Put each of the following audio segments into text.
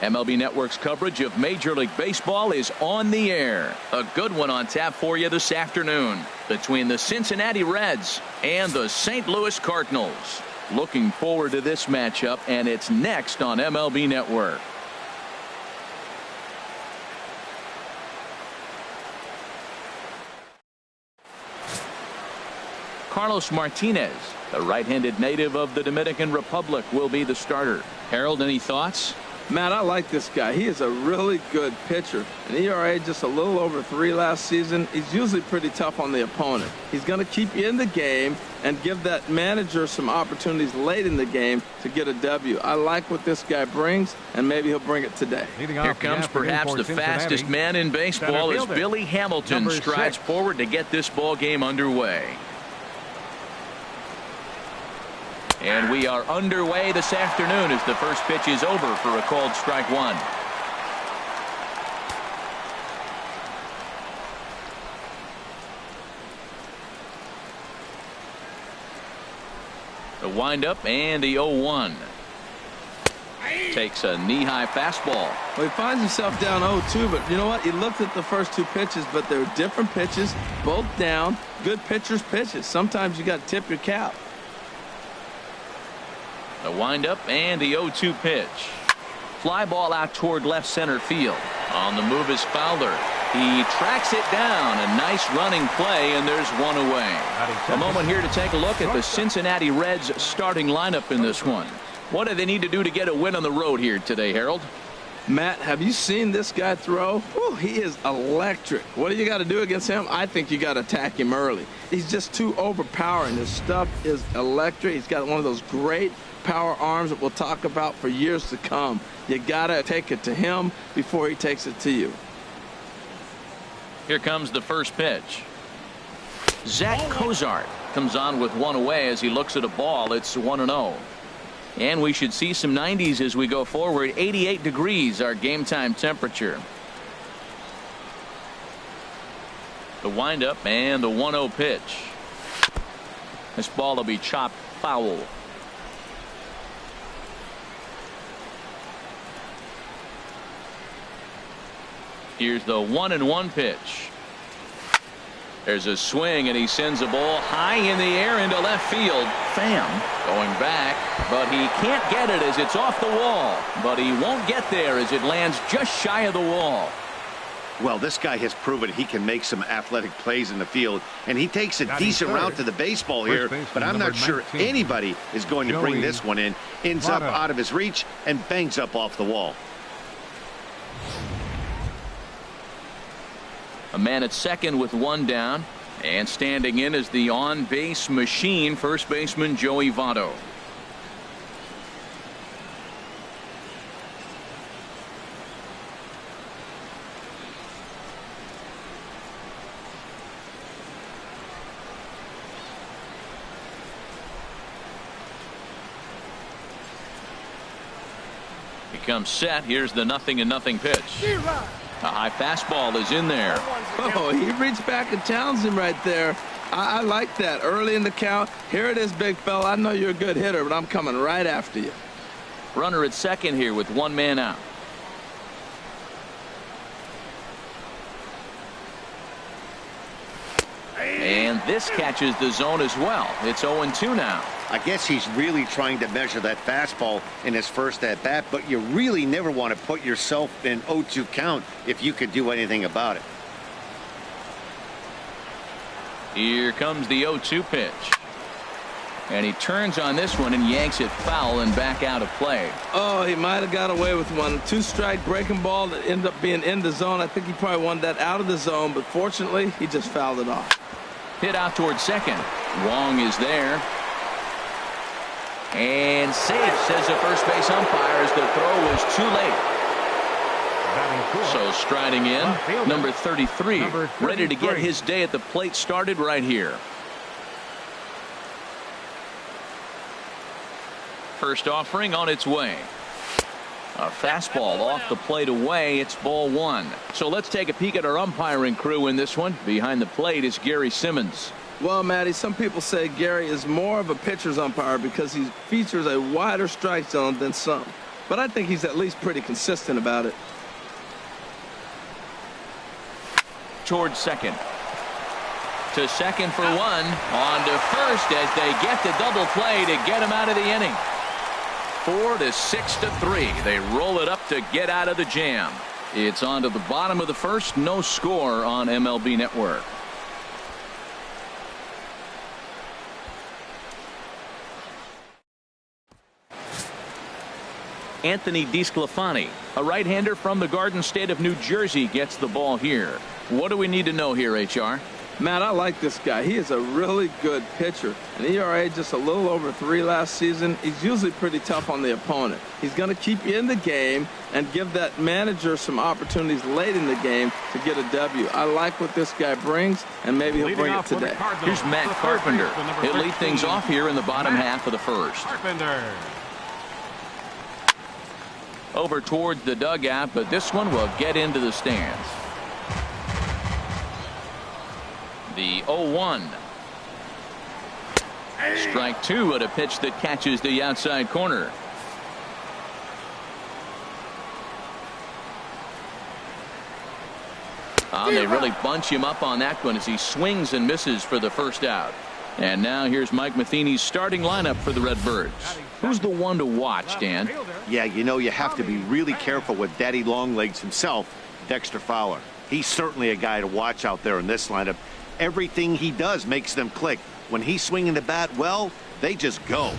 MLB Network's coverage of Major League Baseball is on the air. A good one on tap for you this afternoon between the Cincinnati Reds and the St. Louis Cardinals. Looking forward to this matchup, and it's next on MLB Network. Carlos Martinez, the right-handed native of the Dominican Republic, will be the starter. Harold, any thoughts? Matt, I like this guy. He is a really good pitcher. An ERA just a little over 3 last season. He's usually pretty tough on the opponent. He's going to keep you in the game and give that manager some opportunities late in the game to get a W. I like what this guy brings, and maybe he'll bring it today. Here comes perhaps the fastest man in baseball as Billy Hamilton strides forward to get this ball game underway. And we are underway this afternoon as the first pitch is over for a called strike one. The windup and the 0-1. Takes a knee-high fastball. Well, he finds himself down 0-2, but you know what? He looked at the first 2 pitches, but they're different pitches, both down. Good pitchers' pitches. Sometimes you got to tip your cap. The windup and the 0-2 pitch. Fly ball out toward left center field. On the move is Fowler. He tracks it down. A nice running play, and there's one away. A moment here to take a look at the Cincinnati Reds starting lineup in this one. What do they need to do to get a win on the road here today, Harold? Matt, have you seen this guy throw? Whew, he is electric. What do you got to do against him? I think you got to attack him early. He's just too overpowering. His stuff is electric. He's got one of those great power arms that we'll talk about for years to come. You got to take it to him before he takes it to you. Here comes the first pitch. Zach Cozart comes on with one away as he looks at a ball. It's 1-0. And we should see some 90s as we go forward. 88 degrees our game time temperature. The windup and the 1-0 pitch. This ball will be chopped foul. Here's the 1-1 pitch. There's a swing, and he sends a ball high in the air into left field. Pham going back, but he can't get it as it's off the wall. But he won't get there as it lands just shy of the wall. Well, this guy has proven he can make some athletic plays in the field, and he takes a decent route to the baseball here, but I'm not sure anybody is going to bring this one in. Ends up out of his reach and bangs up off the wall. A man at second with one down, and standing in is the on-base machine, first baseman Joey Votto. He comes set. Here's the 0-0 pitch. A high fastball is in there. Oh, he reached back and challenged him right there. I like that early in the count. Here it is, big fella. I know you're a good hitter, but I'm coming right after you. Runner at second here with one man out. And this catches the zone as well. It's 0-2 now. I guess he's really trying to measure that fastball in his first at bat, but you really never want to put yourself in 0-2 count if you could do anything about it. Here comes the 0-2 pitch. And he turns on this one and yanks it foul and back out of play. Oh, he might have got away with one. 2-strike breaking ball that ended up being in the zone. I think he probably wanted that out of the zone, but fortunately, he just fouled it off. Hit out towards second. Wong is there. And safe, says the first base umpire, as the throw was too late. So striding in, number 33, ready to get his day at the plate started right here. First offering on its way. A fastball off the plate away. It's ball one. So let's take a peek at our umpiring crew in this one. Behind the plate is Gary Simmons. Well, Matty, some people say Gary is more of a pitcher's umpire because he features a wider strike zone than some. but I think he's at least pretty consistent about it. Towards second. To second for one. On to first as they get the double play to get him out of the inning. 4 to 6 to 3. They roll it up to get out of the jam. It's on to the bottom of the first. No score on MLB Network. Anthony DeSclafani, a right-hander from the Garden State of New Jersey, gets the ball here. What do we need to know here, HR? Matt, I like this guy. He is a really good pitcher. An ERA just a little over 3 last season. He's usually pretty tough on the opponent. He's going to keep you in the game and give that manager some opportunities late in the game to get a W. I like what this guy brings, and maybe he'll bring it today. Here's Matt Carpenter. He'll lead things off here in the bottom half of the first. Carpenter. Over towards the dugout, but this one will get into the stands. The 0-1. Strike 2 at a pitch that catches the outside corner. They really bunch him up on that one as he swings and misses for the first out. And now here's Mike Matheny's starting lineup for the Redbirds. Who's the one to watch, Dan? Yeah, you know, you have to be really careful with Daddy Longlegs himself, Dexter Fowler. He's certainly a guy to watch out there in this lineup. Everything he does makes them click. When he's swinging the bat, well, they just go.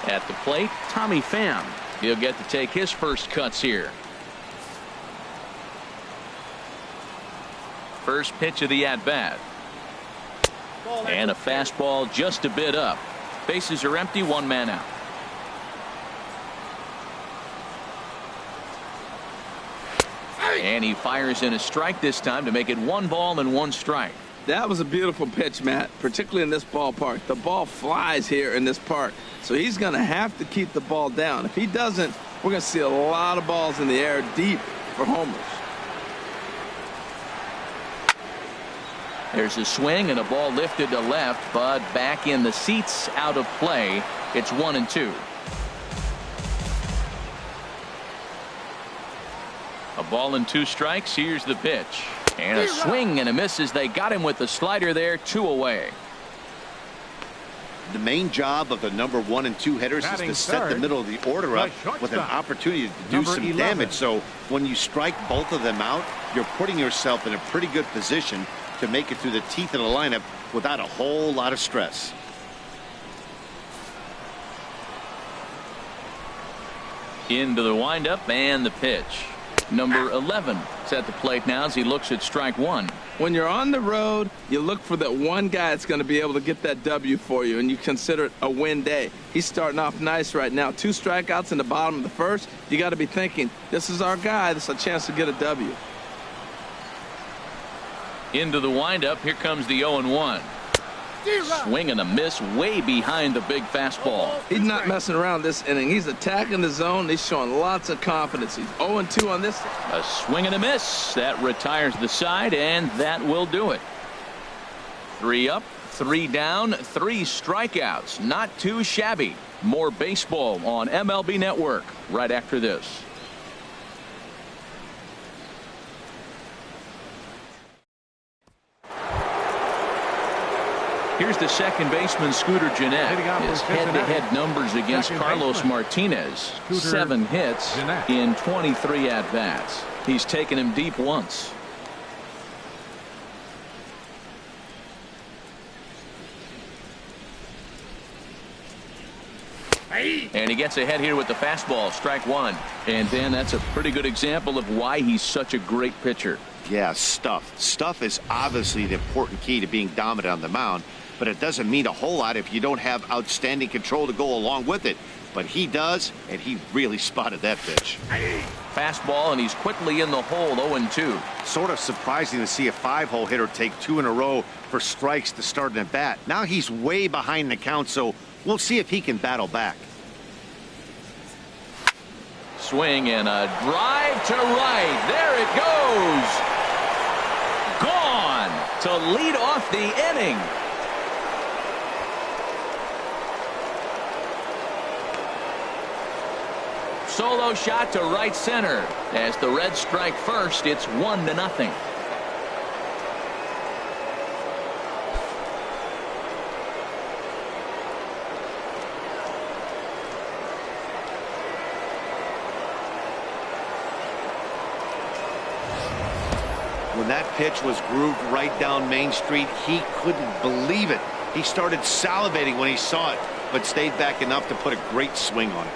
At the plate, Tommy Pham. He'll get to take his first cuts here. First pitch of the at-bat. And a fastball just a bit up. Bases are empty, 1 man out. And he fires in a strike this time to make it 1 ball and 1 strike. That was a beautiful pitch, Matt, particularly in this ballpark. The ball flies here in this park, so he's going to have to keep the ball down. If he doesn't, we're going to see a lot of balls in the air deep for homers. There's a swing and a ball lifted to left, but back in the seats, out of play. It's 1-2. A ball and 2 strikes. Here's the pitch. And a swing and a miss as they got him with the slider there, 2 away. The main job of the number 1 and 2 hitters is to set the middle of the order up with an opportunity to do some damage. So when you strike both of them out, you're putting yourself in a pretty good position to make it through the teeth of the lineup without a whole lot of stress. Into the windup and the pitch. Number 11 is at the plate now as he looks at strike 1. When you're on the road, you look for that one guy that's going to be able to get that W for you, and you consider it a win day. He's starting off nice right now. 2 strikeouts in the bottom of the first. You got to be thinking, this is our guy. This is a chance to get a W. Into the windup. Here comes the 0-1. Swing and a miss way behind the big fastball. He's not messing around this inning. He's attacking the zone. He's showing lots of confidence. He's 0-2 on this. A swing and a miss. That retires the side, and that will do it. 3 up, 3 down, 3 strikeouts. Not too shabby. More baseball on MLB Network right after this. Here's the second baseman, Scooter Gennett. His head-to-head numbers against Carlos Martinez. 7 hits in 23 at-bats. He's taken him deep once. And he gets ahead here with the fastball, strike 1. And Dan, that's a pretty good example of why he's such a great pitcher. Yeah, stuff. Stuff is obviously the important key to being dominant on the mound, but it doesn't mean a whole lot if you don't have outstanding control to go along with it. But he does, and he really spotted that pitch. Fastball, and he's quickly in the hole, 0-2. Sort of surprising to see a 5-hole hitter take 2 in a row for strikes to start an at-bat. Now he's way behind the count, so we'll see if he can battle back. Swing and a drive to right. There it goes. Gone to lead off the inning. solo shot to right center. As the Reds strike first, it's 1-0. When that pitch was grooved right down Main Street, he couldn't believe it. He started salivating when he saw it, but stayed back enough to put a great swing on it.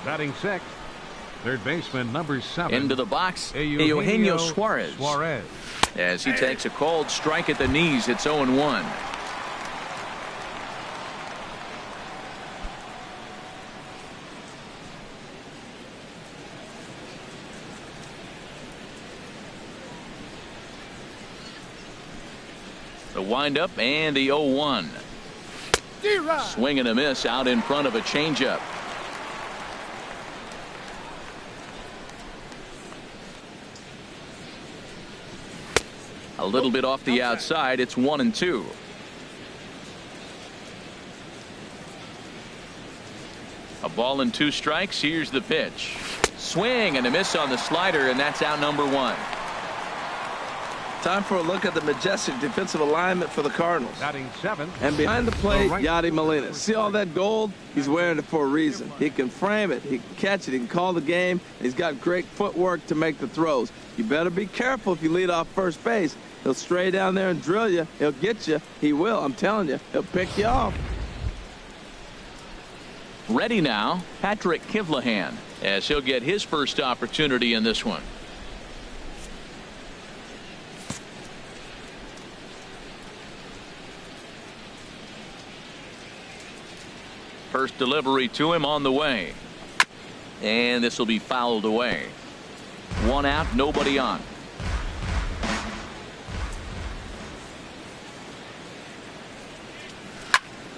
Batting sixth, third baseman number 7. Into the box, Eugenio Suarez. As he takes a cold strike at the knees, it's 0-1. The windup and the 0-1. Swing and a miss out in front of a changeup. A little bit off the outside. It's 1-2. A ball and 2 strikes. Here's the pitch. Swing and a miss on the slider, and that's out number 1. Time for a look at the majestic defensive alignment for the Cardinals. Batting 7th. And behind the plate, Yadi Molina. See all that gold? He's wearing it for a reason. He can frame it, he can catch it, he can call the game, and he's got great footwork to make the throws. You better be careful if you lead off first base. He'll stray down there and drill you. He'll get you. He will, I'm telling you. He'll pick you off. Ready now, Patrick Kivlahan, as he'll get his first opportunity in this one. First delivery to him on the way. And this will be fouled away. 1 out, nobody on.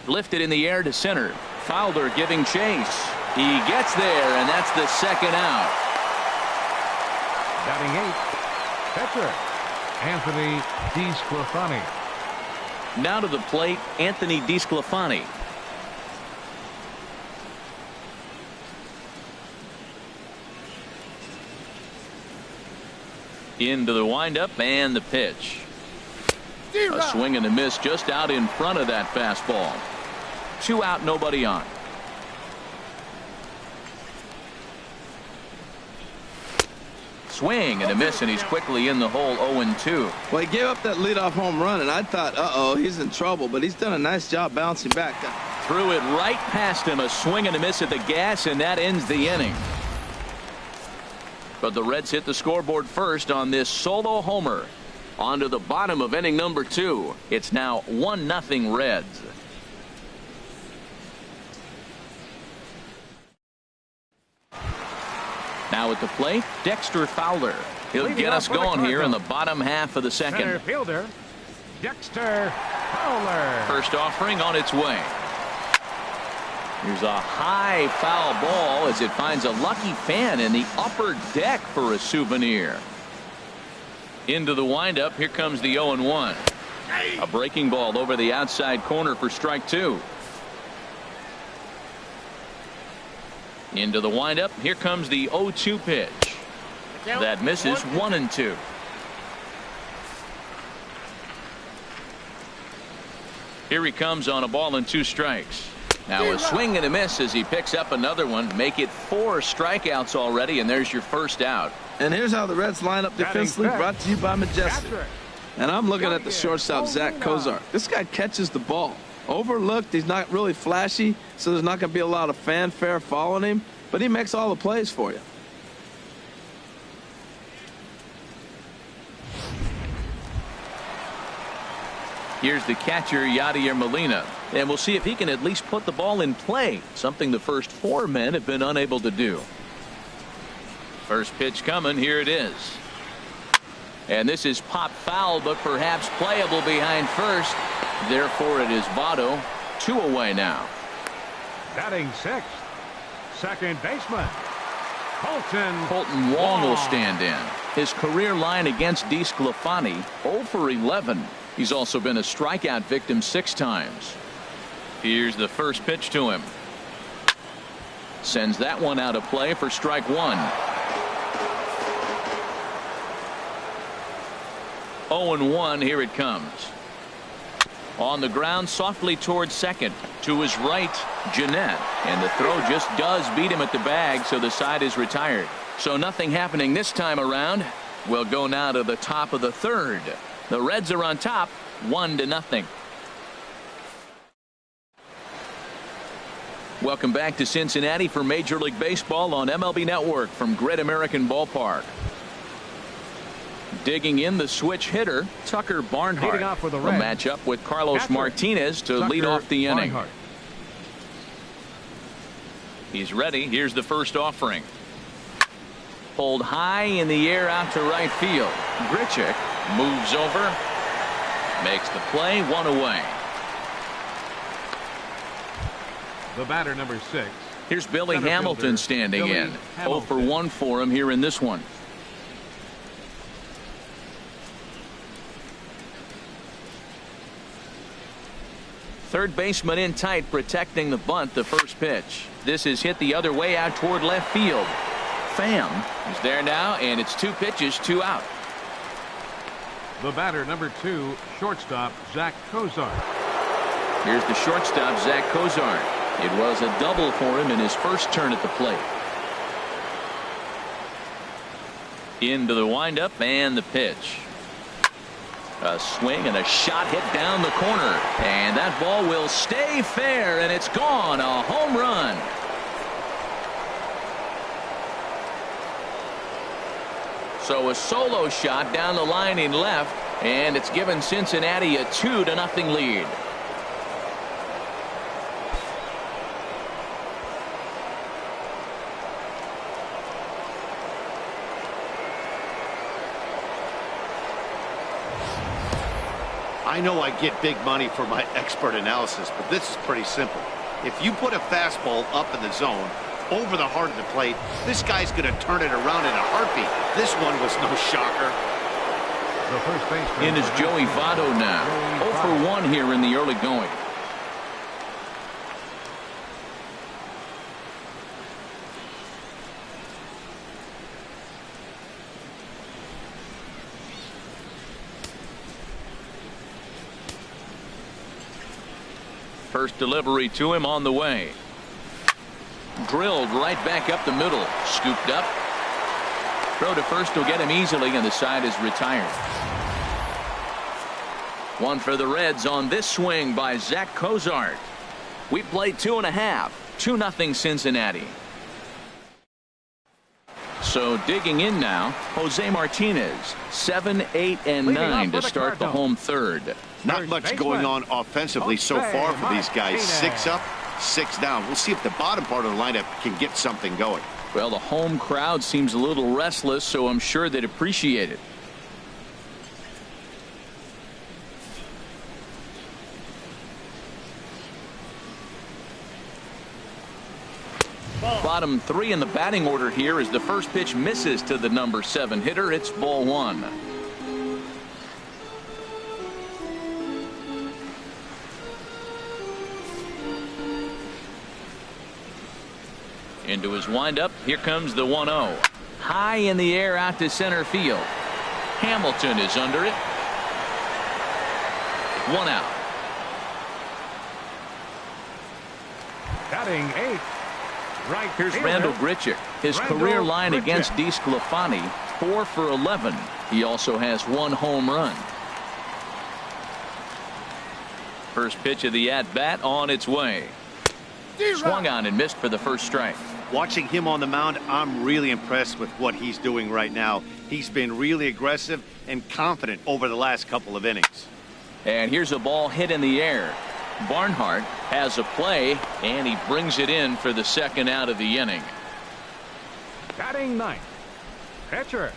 Lifted in the air to center. Fowler giving chase. He gets there, and that's the 2nd out. Batting 8th, pitcher Anthony DeSclafani. Now to the plate, Anthony DeSclafani. Into the windup and the pitch. A swing and a miss just out in front of that fastball. 2 out, nobody on. Swing and a miss, and he's quickly in the hole. 0-2. Well, he gave up that leadoff home run, and I thought, uh-oh, he's in trouble, but he's done a nice job bouncing back. Threw it right past him. A swing and a miss at the gas, and that ends the inning. But the Reds hit the scoreboard first on this solo homer. On to the bottom of inning number 2. It's now 1-0 Reds. Now at the plate, Dexter Fowler. He'll get us going here in the bottom half of the second. Center fielder Dexter Fowler. First offering on its way. Here's a high foul ball as it finds a lucky fan in the upper deck for a souvenir. Into the windup. Here comes the 0-1. A breaking ball over the outside corner for strike 2. Into the windup. Here comes the 0-2 pitch. That misses. 1-2. Here he comes on a ball and 2 strikes. Now a swing and a miss as he picks up another one. Make it 4 strikeouts already, and there's your first out. And here's how the Reds line up defensively, brought to you by Majestic. And I'm looking at the shortstop, Zach Kozar. This guy catches the ball. Overlooked, he's not really flashy, so there's not going to be a lot of fanfare following him, but he makes all the plays for you. Here's the catcher, Yadier Molina, and we'll see if he can at least put the ball in play, something the first 4 men have been unable to do. First pitch coming. Here it is. And this is pop foul, but perhaps playable behind first. Therefore, it is Votto. 2 away now. Batting 6th, second baseman Colton Wong will stand in. His career line against DeSclafani, 0 for 11. He's also been a strikeout victim 6 times. Here's the first pitch to him. Sends that one out of play for strike 1. 0-1. Here it comes. On the ground softly towards second. To his right, Jeanette. And the throw just does beat him at the bag, so the side is retired. So nothing happening this time around. We'll go now to the top of the 3rd. The Reds are on top, 1-0. Welcome back to Cincinnati for Major League Baseball on MLB Network from Great American Ballpark. Digging in the switch hitter, Tucker Barnhart. Will match up with Carlos Martinez to lead off the inning. Barnhart. He's ready. Here's the first offering. Pulled high in the air out to right field. Grichuk moves over. Makes the play, 1 away. The batter, number 6. Here's Billy Center Hamilton fielder, standing Billy in. Hamilton. 0 for 1 for him here in this one. Third baseman in tight, protecting the bunt. The first pitch. This is hit the other way out toward left field. Pham is there now, and it's 2 pitches, 2 out. The batter, number 2, shortstop, Zach Cozart. Here's the shortstop, Zach Cozart. It was a double for him in his first turn at the plate. Into the windup and the pitch. A swing and a shot hit down the corner. And that ball will stay fair, and it's gone. A home run. So a solo shot down the line in left, and it's given Cincinnati a 2-0 lead. I know I get big money for my expert analysis, but this is pretty simple. If you put a fastball up in the zone, over the heart of the plate, this guy's going to turn it around in a heartbeat. This one was no shocker. The first baseman In is Joey Votto now. 0 for 1 here in the early going. First delivery to him on the way. Drilled right back up the middle. Scooped up. Throw to first will get him easily, and the side is retired. One for the Reds on this swing by Zach Cozart. We played 2.5. 2-0 Cincinnati. So digging in now, Jose Martinez. 7, 8, and 9 to start the home 3rd. Not much going on offensively so far for these guys. 6 up, 6 down. We'll see if the bottom part of the lineup can get something going. Well, the home crowd seems a little restless, so I'm sure they'd appreciate it. Bottom 3 in the batting order here as the first pitch misses to the number 7 hitter. It's ball 1. Into his windup. Here comes the 1-0. High in the air out to center field. Hamilton is under it. 1 out. Batting 8. Right. Here's Randall Grichuk. His career line against DeSclafani, 4 for 11. He also has 1 home run. First pitch of the at-bat on its way. Swung on and missed for the first strike. Watching him on the mound, I'm really impressed with what he's doing right now. He's been really aggressive and confident over the last couple of innings. And here's a ball hit in the air. Barnhart has a play, and he brings it in for the 2nd out of the inning. Batting 9th. Pitcher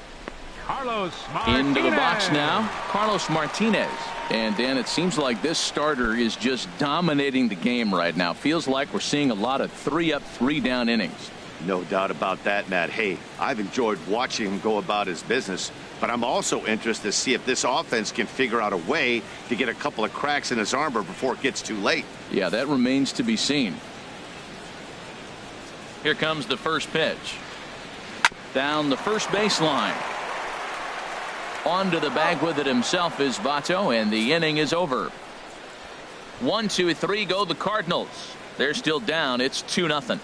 Carlos Martinez. Into the box now, Carlos Martinez. And Dan, it seems like this starter is just dominating the game right now. Feels like we're seeing a lot of 3 up, 3 down innings. No doubt about that, Matt. Hey, I've enjoyed watching him go about his business, but I'm also interested to see if this offense can figure out a way to get a couple of cracks in his armor before it gets too late. Yeah, that remains to be seen. Here comes the first pitch. Down the first baseline. Onto the bag with it himself is Votto, and the inning is over. 1, 2, 3 go the Cardinals. They're still down. It's 2-0.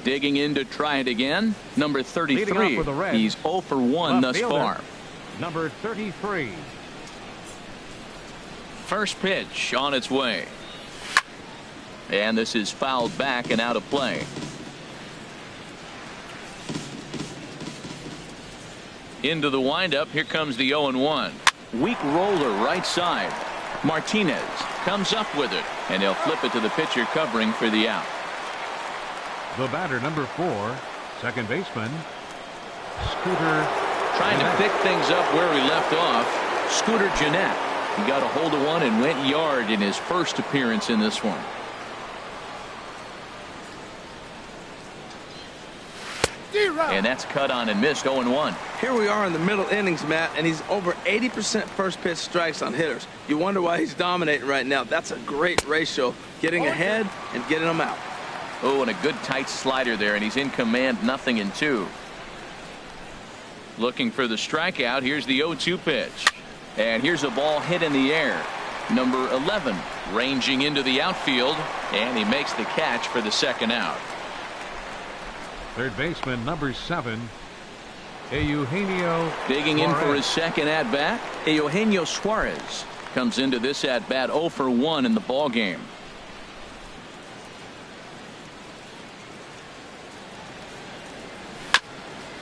Digging in to try it again. Number 33. He's 0 for 1 thus far. Number 33. First pitch on its way. And this is fouled back and out of play. Into the windup. Here comes the 0-1. Weak roller right side. Martinez comes up with it, and he'll flip it to the pitcher covering for the out. The batter, number 4, second baseman, Scooter. Trying to pick things up where he left off. Scooter Gennett. He got a hold of one and went yard in his first appearance in this one. And that's cut on and missed. 0-1. Here we are in the middle innings, Matt, and he's over 80% first pitch strikes on hitters. You wonder why he's dominating right now. That's a great ratio, getting ahead and getting them out. Oh, and a good tight slider there, and he's in command. 0-2. Looking for the strikeout. Here's the 0-2 pitch, and here's a ball hit in the air. Number 11 ranging into the outfield, and he makes the catch for the second out. Third baseman, number 7, Eugenio digging in Suarez. for his second at bat. Eugenio Suarez comes into this at bat 0 for 1 in the ball game.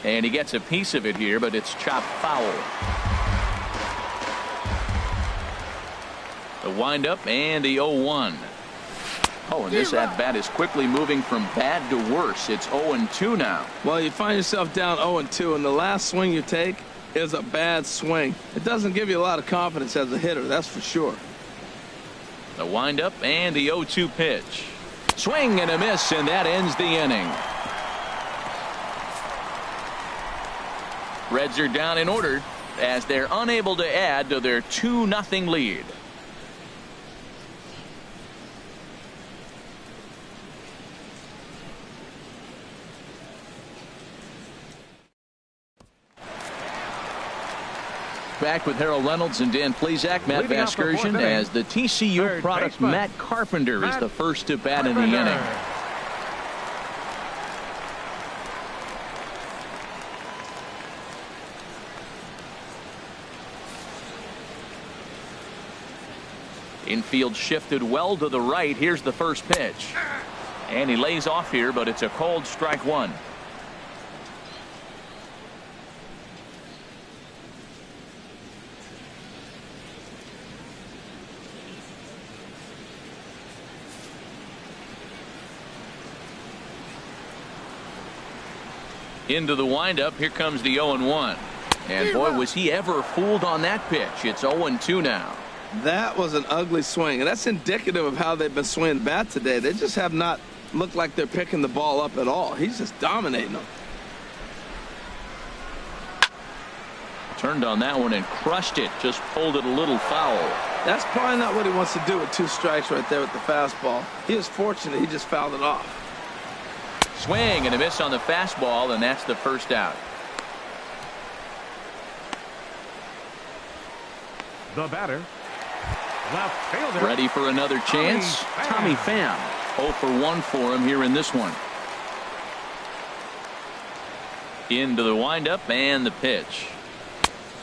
And he gets a piece of it here, but it's chopped foul. The windup and the 0-1. Oh, and this at bat is quickly moving from bad to worse. It's 0-2 now. Well, you find yourself down 0-2, and the last swing you take is a bad swing. It doesn't give you a lot of confidence as a hitter, that's for sure. The windup and the 0-2 pitch. Swing and a miss, and that ends the inning. Reds are down in order as they're unable to add to their 2-0 lead. Back with Harold Reynolds and Dan Plesac. Matt Vasgersian as the TCU product Matt Carpenter is the first to bat in the inning. Infield shifted well to the right. Here's the first pitch, and he lays off here, but it's a cold strike one. Into the windup. Here comes the 0-1. And boy, was he ever fooled on that pitch. It's 0-2 now. That was an ugly swing, and that's indicative of how they've been swinging the bat today. They just have not looked like they're picking the ball up at all. He's just dominating them. Turned on that one and crushed it. Just pulled it a little foul. That's probably not what he wants to do with 2 strikes right there with the fastball. He was fortunate he just fouled it off. Swing and a miss on the fastball, and that's the first out. The batter, left fielder. Ready for another chance. Tommy Pham. 0 for 1 for him here in this one. Into the windup and the pitch.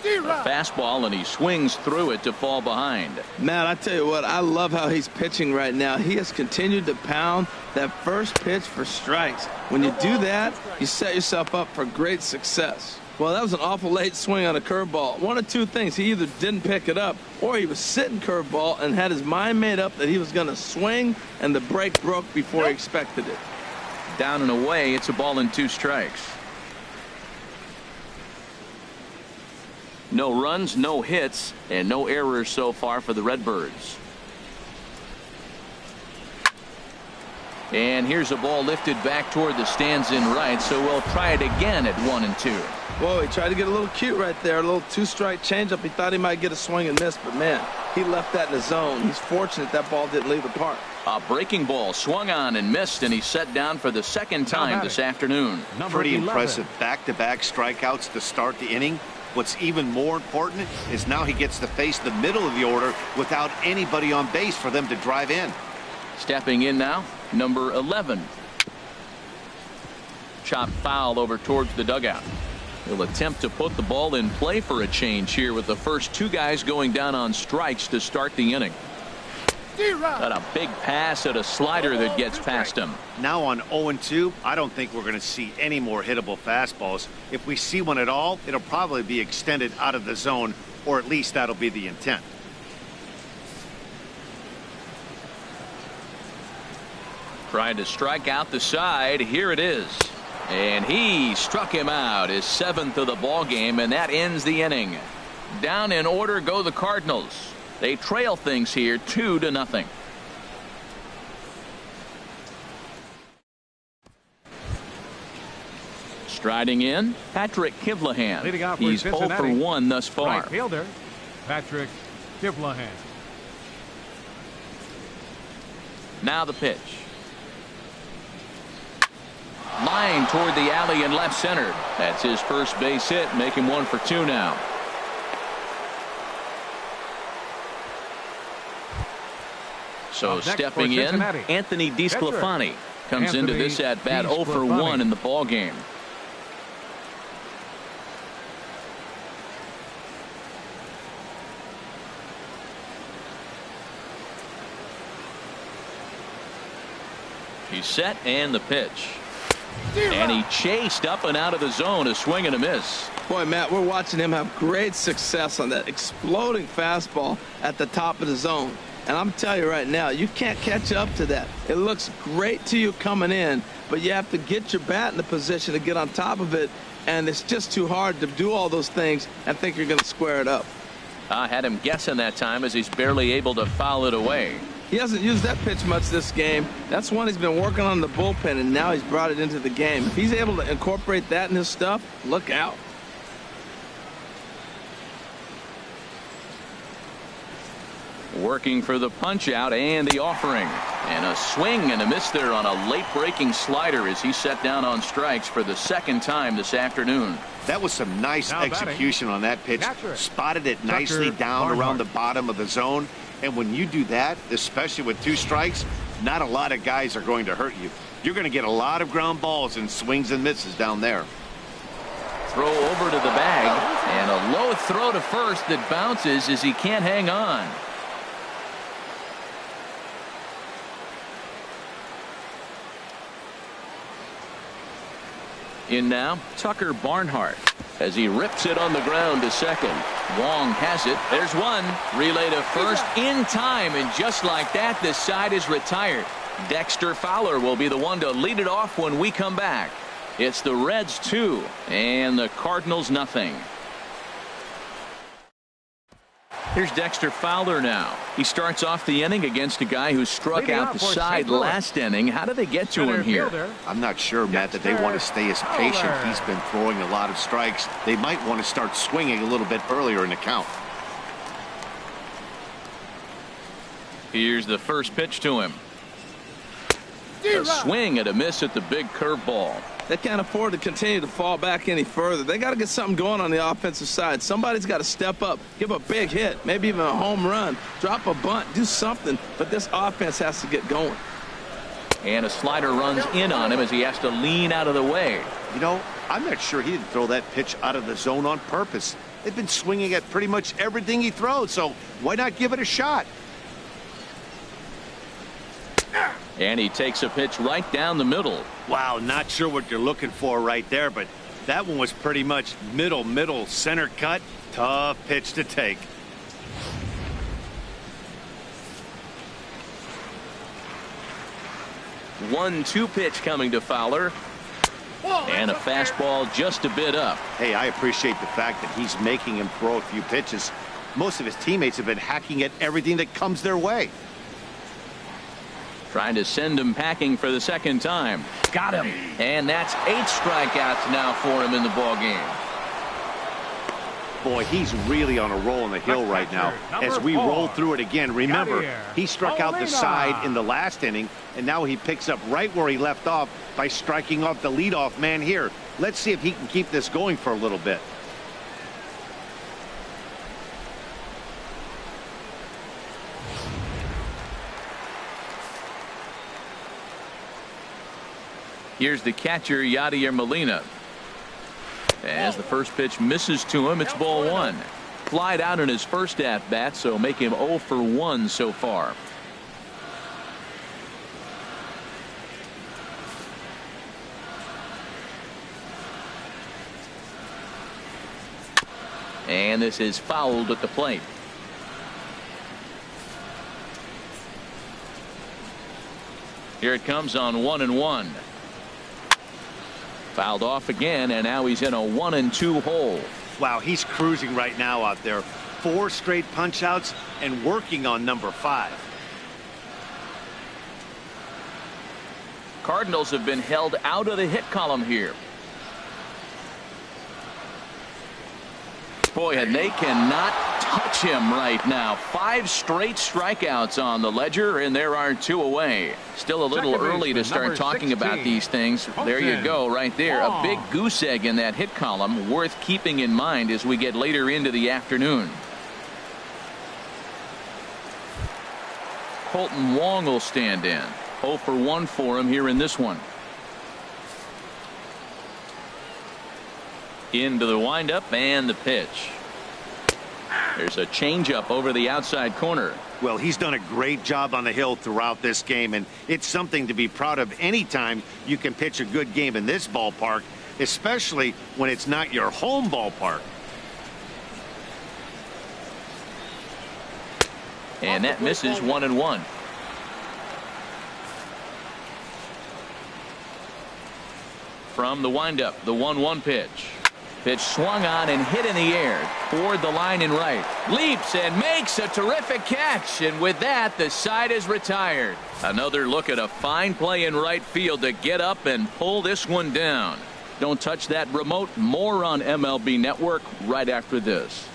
A fastball, and he swings through it to fall behind. Matt, I tell you what, I love how he's pitching right now. He has continued to pound that first pitch for strikes. When you do that, you set yourself up for great success. Well, that was an awful late swing on a curveball. One of two things. He either didn't pick it up, or he was sitting curveball and had his mind made up that he was going to swing, and the break broke before he expected it. Down and away. It's a ball and 2 strikes. No runs, no hits, and no errors so far for the Redbirds. And here's a ball lifted back toward the stands in right, so we'll try it again at 1-2. Whoa, he tried to get a little cute right there. A little two-strike changeup. He thought he might get a swing and miss, but man, he left that in the zone. He's fortunate that ball didn't leave the park. A breaking ball swung on and missed, and he's set down for the second time this afternoon. Pretty impressive back-to-back strikeouts to start the inning. What's even more important is now he gets to face the middle of the order without anybody on base for them to drive in. Stepping in now, number 11. Chopped foul over towards the dugout. He'll attempt to put the ball in play for a change here with the first two guys going down on strikes to start the inning. Got a big pass at a slider that gets past him. Now on 0-2, I don't think we're going to see any more hittable fastballs. If we see one at all, it'll probably be extended out of the zone, or at least that'll be the intent. Trying to strike out the side. Here it is. And he struck him out, his 7th of the ball game, and that ends the inning. Down in order go the Cardinals. They trail things here 2-0. Striding in, Patrick Kivlahan. He's 0 for 1 thus far. Right fielder, Patrick Kivlahan. Now the pitch. Line toward the alley in left center. That's his first base hit, make him 1 for 2 now. So stepping in, Anthony DeSclafani comes into this at bat 0 for 1 in the ball game. He's set and the pitch. And he chased up and out of the zone, a swing and a miss. Boy, Matt, we're watching him have great success on that exploding fastball at the top of the zone. And I'm telling you right now, you can't catch up to that. It looks great to you coming in, but you have to get your bat in the position to get on top of it, and it's just too hard to do all those things and think you're going to square it up. I had him guessing that time as he's barely able to foul it away. He hasn't used that pitch much this game. That's one he's been working on in the bullpen, and now he's brought it into the game. If he's able to incorporate that in his stuff, look out. Working for the punch out and the offering, and a swing and a miss there on a late breaking slider as he set down on strikes for the second time this afternoon. That was some nice execution on that pitch. Spotted it nicely down around the bottom of the zone. And when you do that, especially with 2 strikes, not a lot of guys are going to hurt you. You're going to get a lot of ground balls and swings and misses down there. Throw over to the bag, and a low throw to first that bounces as he can't hang on. In now, Tucker Barnhart as he rips it on the ground to second. Wong has it. There's one. Relay to first in time, and just like that, this side is retired. Dexter Fowler will be the one to lead it off when we come back. It's the Reds 2 and the Cardinals nothing. Here's Dexter Fowler now. He starts off the inning against a guy who struck out the side last inning. How did they get to him here? I'm not sure, Matt, that they want to stay as patient. He's been throwing a lot of strikes. They might want to start swinging a little bit earlier in the count. Here's the first pitch to him. A swing and a miss at the big curveball. They can't afford to continue to fall back any further. They got to get something going on the offensive side. Somebody's got to step up, give a big hit, maybe even a home run, drop a bunt, do something. But this offense has to get going. And a slider runs in on him as he has to lean out of the way. You know, I'm not sure he didn't throw that pitch out of the zone on purpose. They've been swinging at pretty much everything he throws, so why not give it a shot? And he takes a pitch right down the middle. Wow, not sure what you're looking for right there, but that one was pretty much middle, center cut. Tough pitch to take. One-two pitch coming to Fowler. And a fastball just a bit up. Hey, I appreciate the fact that he's making him throw a few pitches. Most of his teammates have been hacking at everything that comes their way. Trying to send him packing for the second time. Got him. And that's 8 strikeouts now for him in the ball game. Boy, he's really on a roll on the hill right now. As we roll through it again, remember, he struck out the side in the last inning, and now he picks up right where he left off by striking off the leadoff man here. Let's see if he can keep this going for a little bit. Here's the catcher, Yadier Molina. As the first pitch misses to him, it's ball 1. Flied out in his first at-bat, so make him 0 for 1 so far. And this is fouled at the plate. Here it comes on 1-1. Fouled off again, and now he's in a 1-2 hole. Wow, he's cruising right now out there. 4 straight punch-outs and working on number 5. Cardinals have been held out of the hit column here. Boy, and they cannot touch him right now. 5 straight strikeouts on the ledger, and there are 2 away. Still a little early to start talking about these things. There you go, right there. A big goose egg in that hit column, worth keeping in mind as we get later into the afternoon. Colton Wong will stand in. 0 for 1 for him here in this one. Into the windup and the pitch. There's a changeup over the outside corner. Well, he's done a great job on the hill throughout this game, and it's something to be proud of anytime you can pitch a good game in this ballpark, especially when it's not your home ballpark. And that misses 1-1. From the windup, the 1-1 pitch. Pitch swung on and hit in the air toward the line and right. Leaps and makes a terrific catch, and with that the side is retired. Another look at a fine play in right field to get up and pull this one down. Don't touch that remote. More on MLB Network right after this.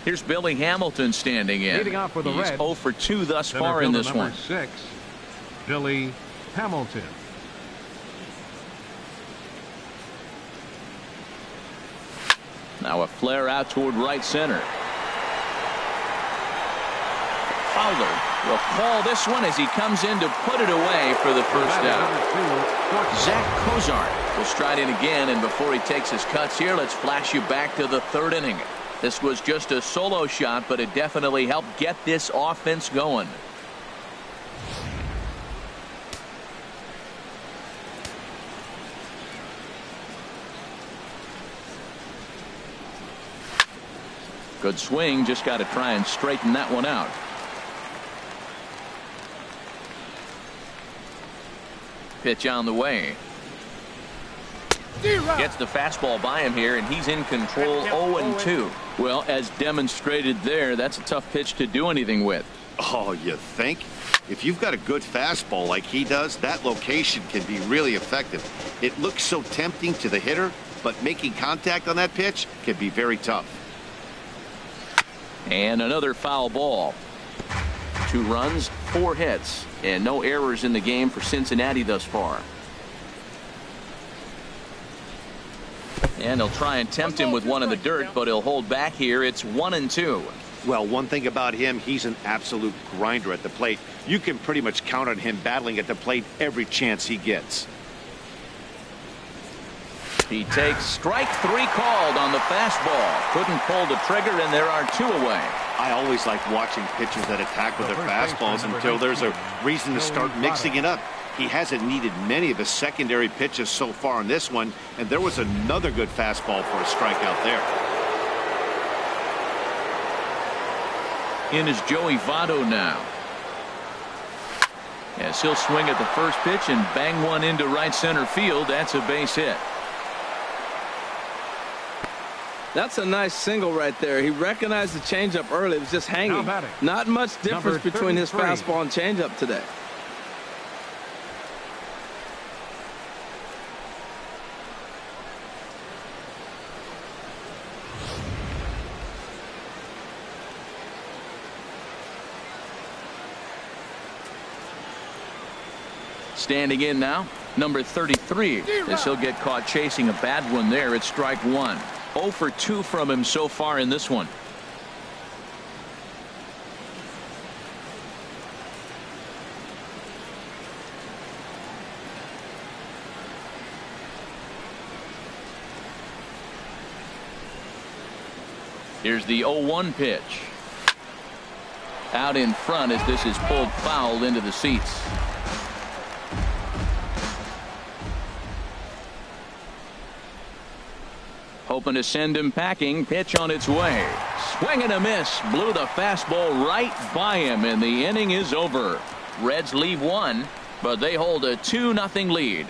Here's Billy Hamilton standing in. Leading off for the He's Reds, 0 for 2 thus center far in fielder this number one. 6, Billy Hamilton. Now a flare out toward right center. Fowler will call this one as he comes in to put it away for the first out. Zach Cozart will stride in again, and before he takes his cuts here, let's flash you back to the 3rd inning. This was just a solo shot, but it definitely helped get this offense going. Good swing, just got to try and straighten that one out. Pitch on the way. Gets the fastball by him here, and he's in control. 0-2. Well, as demonstrated there, that's a tough pitch to do anything with. Oh, you think? If you've got a good fastball like he does, that location can be really effective. It looks so tempting to the hitter, but making contact on that pitch can be very tough. And another foul ball. 2 runs, 4 hits, and no errors in the game for Cincinnati thus far. And they'll try and tempt him with one in the dirt, but he'll hold back here. It's 1-2. Well, one thing about him, he's an absolute grinder at the plate. You can pretty much count on him battling at the plate every chance he gets. He takes strike 3 called on the fastball. Couldn't pull the trigger, and there are 2 away. I always like watching pitchers that attack with their fastballs until there's a reason to start mixing it up. He hasn't needed many of his secondary pitches so far in this one, and there was another good fastball for a strikeout there. In is Joey Votto now. As he'll swing at the first pitch and bang one into right center field. That's a base hit. That's a nice single right there. He recognized the changeup early. It was just hanging. Not much difference between his fastball and changeup today. Standing in now, number 33, as he'll get caught chasing a bad one there. It's strike one. 0 for 2 from him so far in this one. Here's the 0-1 pitch. Out in front as this is pulled foul into the seats. Hoping to send him packing. Pitch on its way. Swing and a miss. Blew the fastball right by him, and the inning is over. Reds leave one, but they hold a 2-0 lead.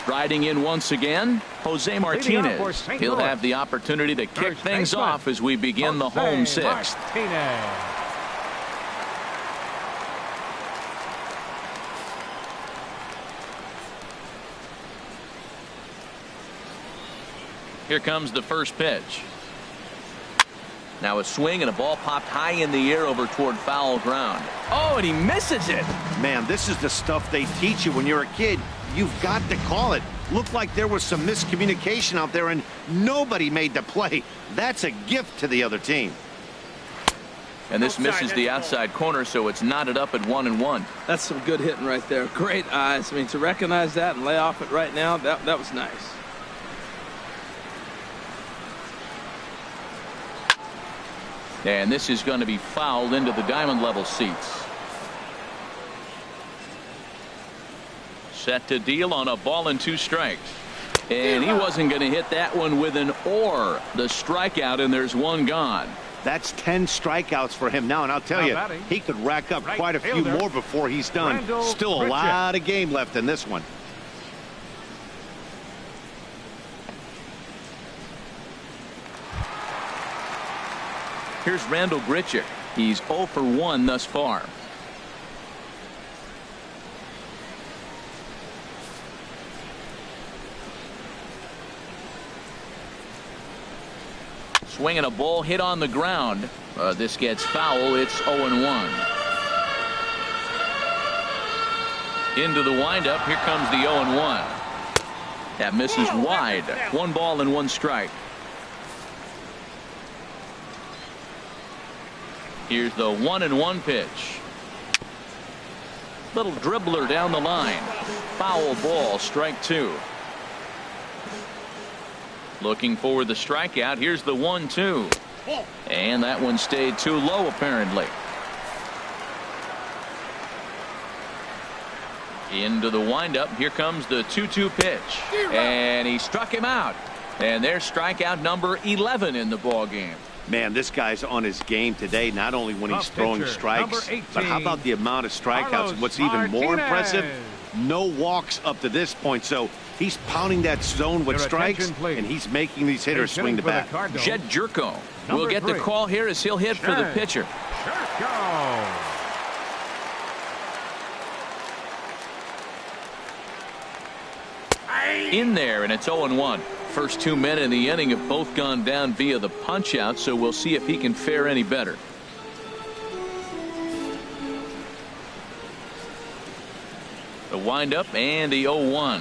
Striding in once again, Jose Martinez. He'll have the opportunity to kick things off as we begin the home sixth. Here comes the first pitch. Now a swing and a ball popped high in the air over toward foul ground. Oh, and he misses it. Man, this is the stuff they teach you when you're a kid. You've got to call it. Looked like there was some miscommunication out there and nobody made the play. That's a gift to the other team. And this misses the outside corner, so it's knotted up at 1-1. That's some good hitting right there. Great eyes. I mean, to recognize that and lay off it right now, that was nice. And this is going to be fouled into the diamond level seats. Set to deal on a ball and 2 strikes. And he wasn't going to hit that one with an or. The strikeout, and there's one gone. That's 10 strikeouts for him now, and I'll tell you, he could rack up quite a few more before he's done. Still a lot of game left in this one. Here's Randall Grichuk. He's 0 for 1 thus far. Swinging a ball hit on the ground. This gets foul. It's 0-1. Into the windup. Here comes the 0-1. That misses wide. 1 ball and 1 strike. Here's the 1-1 pitch. Little dribbler down the line. Foul ball, strike 2. Looking for the strikeout. Here's the 1-2. And that one stayed too low, apparently. Into the windup. Here comes the 2-2 pitch. And he struck him out. And there's strikeout number 11 in the ball game. Man, this guy's on his game today, not only when he's throwing strikes, but how about the amount of strikeouts? And what's even more impressive, no walks up to this point. So he's pounding that zone with strikes, and he's making these hitters swing the bat. Jed Jerko will get the call here as he'll hit for the pitcher. In there, and it's 0-1. First 2 men in the inning have both gone down via the punch out, so we'll see if he can fare any better. The windup and the 0-1.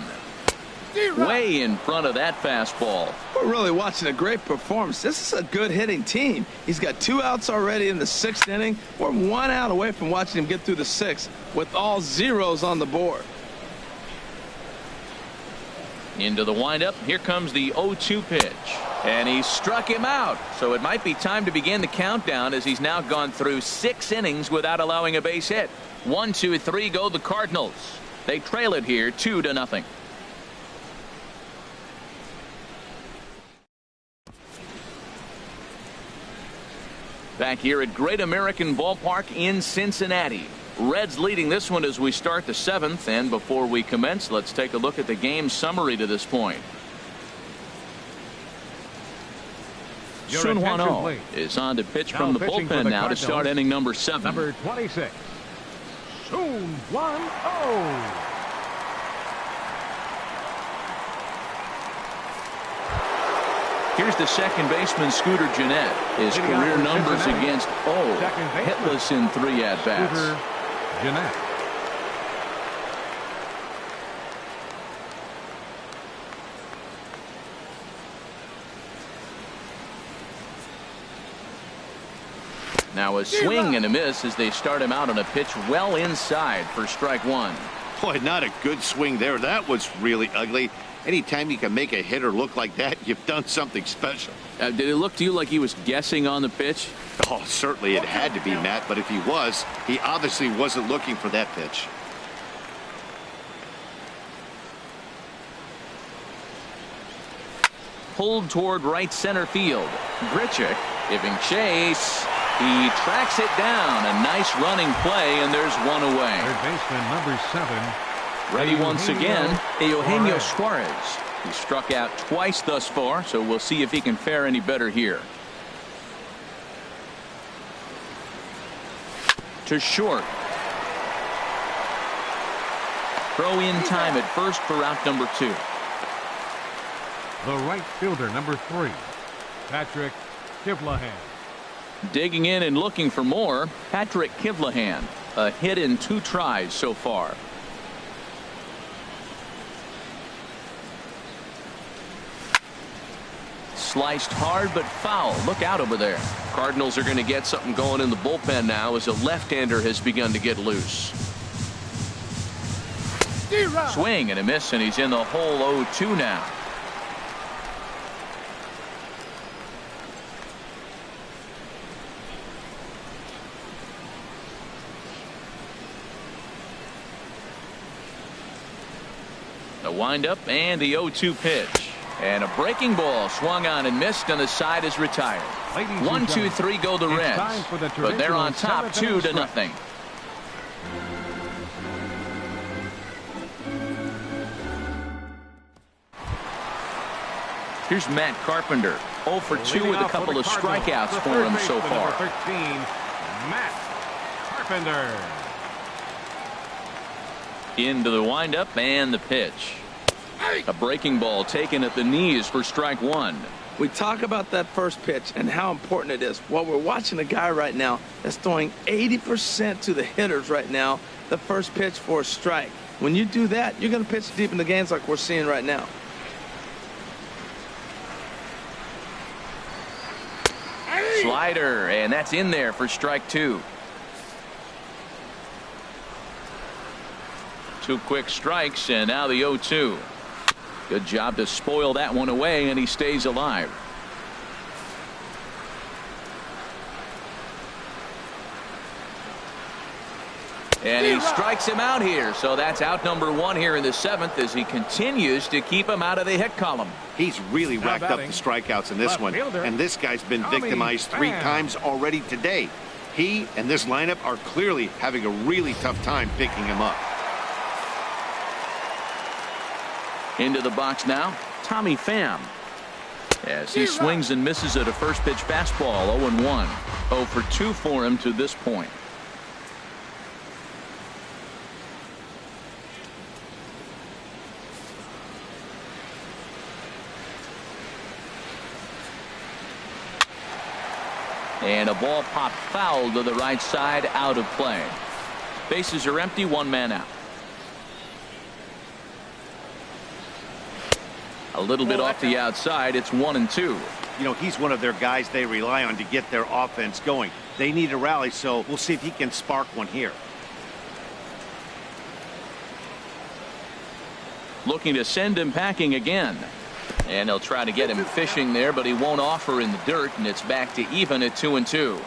Way in front of that fastball. We're really watching a great performance. This is a good hitting team. He's got 2 outs already in the 6th inning. We're 1 out away from watching him get through the 6th with all zeros on the board. Into the windup. Here comes the 0-2 pitch. And he struck him out. So it might be time to begin the countdown as he's now gone through 6 innings without allowing a base hit. 1, 2, 3 go the Cardinals. They trail it here 2-0. Back here at Great American Ballpark in Cincinnati. Reds leading this one as we start the 7th. And before we commence, let's take a look at the game summary to this point. Sun Hwan-Oh is on to pitch from the bullpen now to start inning number 7. Number 26, Sun Hwan-Oh. Here's the second baseman, Scooter Gennett. His career numbers against hitless in 3 at-bats. Scooter Gennett. Now a swing and a miss as they start him out on a pitch well inside for strike 1. Boy, not a good swing there. That was really ugly. Anytime you can make a hitter look like that, you've done something special. Did it look to you like he was guessing on the pitch? Oh, certainly it had to be, Matt, but if he was, he obviously wasn't looking for that pitch. Pulled toward right center field. Grichuk giving chase. He tracks it down. A nice running play, and there's one away. Third baseman, number 7. Ready once again, Eugenio Suarez. He struck out twice thus far, so we'll see if he can fare any better here. To short. Throw in time at first for out number 2. The right fielder, number 3, Patrick Kivlahan. Digging in and looking for more, Patrick Kivlahan. A hit in 2 tries so far. Sliced hard but foul. Look out over there. Cardinals are going to get something going in the bullpen now as a left-hander has begun to get loose. Swing and a miss, and he's in the hole 0-2 now. The windup and the 0-2 pitch. And a breaking ball swung on and missed, and the side is retired. 1, 2, 3 go the Reds. But they're on top 2-0. Here's Matt Carpenter. 0 for 2 with a couple of strikeouts for him so far. 13, Matt Carpenter. Into the windup and the pitch. A breaking ball taken at the knees for strike 1. We talk about that first pitch and how important it is. Well, we're watching a guy right now that's throwing 80% to the hitters right now, the first pitch for a strike. When you do that, you're going to pitch deep in the games like we're seeing right now. Slider, and that's in there for strike 2. 2 quick strikes, and now the 0-2. Good job to spoil that one away, and he stays alive. And he strikes him out here, so that's out number 1 here in the 7th as he continues to keep him out of the hit column. He's really racked up the strikeouts in this one, and this guy's been victimized 3 times already today. He and this lineup are clearly having a really tough time picking him up. Into the box now, Tommy Pham. As he swings and misses at a first pitch fastball, 0-1. 0 for 2 for him to this point. And a ball popped foul to the right side, out of play. Bases are empty, 1 man out. A little bit off the outside. It's 1-2. You know, he's one of their guys they rely on to get their offense going. They need a rally, so we'll see if he can spark one here. Looking to send him packing again. And they'll try to get him fishing there, but he won't offer in the dirt, and it's back to even at 2-2.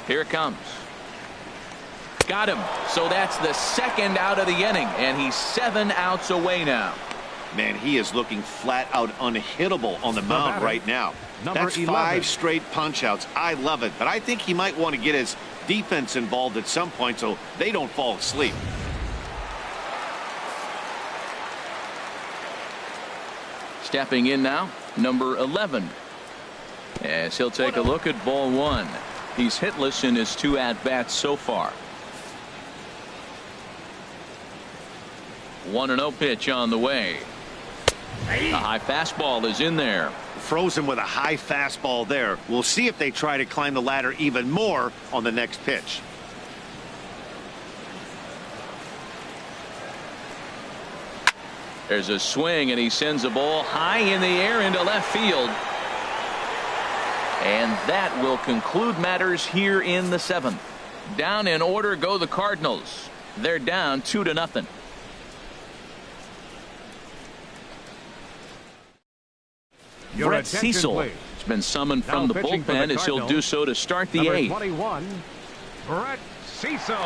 Here it comes. Got him. So that's the 2nd out of the inning, and he's 7 outs away now. Man, he is looking flat out unhittable on the mound right now. number That's 11. 5 straight punch-outs. I love it, but I think he might want to get his defense involved at some point so they don't fall asleep. Stepping in now, number 11. As he'll take a look at ball 1. He's hitless in his 2 at-bats so far. 1-0 pitch on the way. A high fastball is in there. Frozen with a high fastball there. We'll see if they try to climb the ladder even more on the next pitch. There's a swing, and he sends a ball high in the air into left field. And that will conclude matters here in the 7th. Down in order go the Cardinals. They're down 2-0. Brett Cecil has been summoned from the bullpen as he'll do so to start the 8th. 21, Brett Cecil.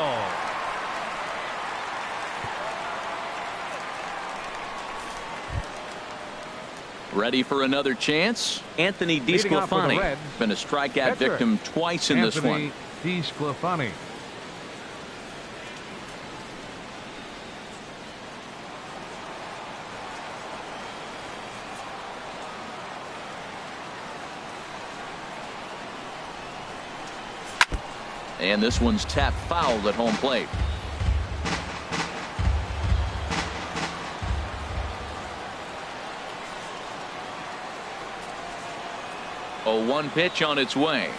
Ready for another chance? Anthony DeSclafani. Been a strikeout victim twice in this one. DeSclafani. And this one's tapped foul at home plate. A 1 pitch on its way.